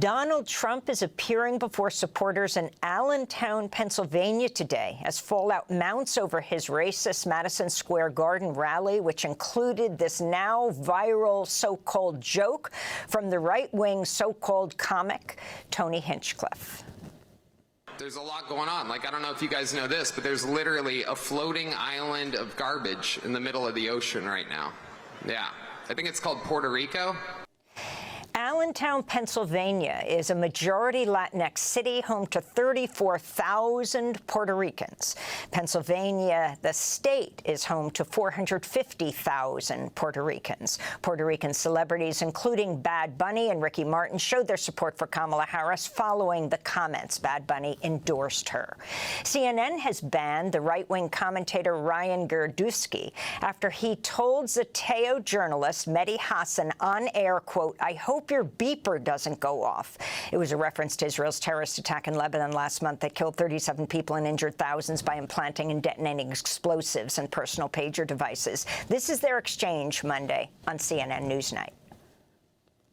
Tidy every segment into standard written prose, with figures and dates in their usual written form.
Donald Trump is appearing before supporters in Allentown, Pennsylvania today as fallout mounts over his racist Madison Square Garden rally, which included this now viral so-called joke from the right-wing so-called comic Tony Hinchcliffe. There's a lot going on. Like, I don't know if you guys know this, but there's literally a floating island of garbage in the middle of the ocean right now. Yeah. I think it's called Puerto Rico. Allentown, Pennsylvania is a majority Latinx city home to 34,000 Puerto Ricans. Pennsylvania, the state, is home to 450,000 Puerto Ricans. Puerto Rican celebrities, including Bad Bunny and Ricky Martin, showed their support for Kamala Harris following the comments. Bad Bunny endorsed her. CNN has banned the right-wing commentator Ryan Girdusky after he told Zateo journalist Mehdi Hassan on air, quote, "I hope your beeper doesn't go off." It was a reference to Israel's terrorist attack in Lebanon last month that killed 37 people and injured thousands by implanting and detonating explosives in personal pager devices. This is their exchange Monday on CNN Newsnight.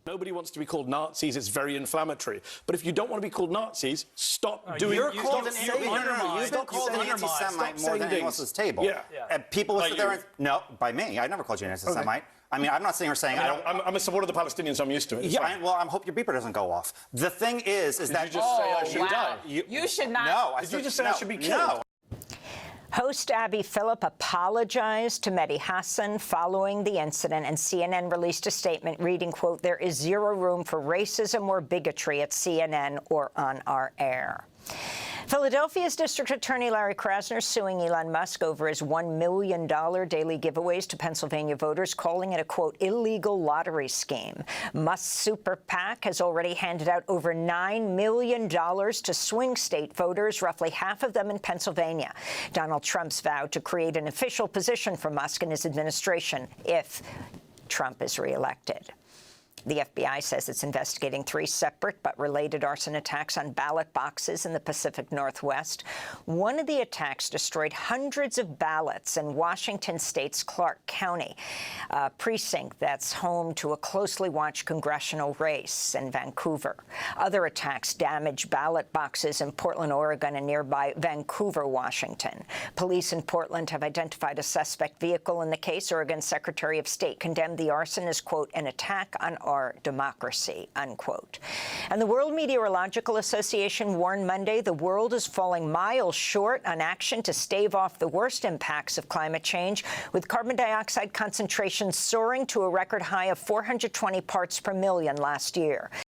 Nobody wants to be called Nazis. It's very inflammatory. But if you don't want to be called Nazis, stop doing... You're called an anti-Semite more than anyone else at this table. Yeah. And people will sit there and... No, by me. I never called you an anti-Semite. Okay. I mean, I'm not sitting here saying... I'm a supporter of the Palestinians, so I'm used to it. Yeah, I hope your beeper doesn't go off. The thing is that... Did you just say I should die? You should not... No, Did you just say I should be killed? No. Host Abby Phillip apologized to Mehdi Hassan following the incident, and CNN released a statement reading, quote, "There is zero room for racism or bigotry at CNN or on our air." Philadelphia's District Attorney Larry Krasner suing Elon Musk over his $1 million daily giveaways to Pennsylvania voters, calling it a, quote, "illegal lottery scheme." Musk's super PAC has already handed out over $9 million to swing state voters, roughly half of them in Pennsylvania. Donald Trump's vowed to create an official position for Musk and his administration if Trump is reelected. The FBI says it's investigating 3 separate but related arson attacks on ballot boxes in the Pacific Northwest. One of the attacks destroyed hundreds of ballots in Washington State's Clark County, a precinct that's home to a closely watched congressional race in Vancouver. Other attacks damaged ballot boxes in Portland, Oregon, and nearby Vancouver, Washington. Police in Portland have identified a suspect vehicle in the case. Oregon Secretary of State condemned the arson as, quote, "an attack on our democracy," unquote. And the World Meteorological Association warned Monday the world is falling miles short on action to stave off the worst impacts of climate change, with carbon dioxide concentrations soaring to a record high of 420 parts per million last year.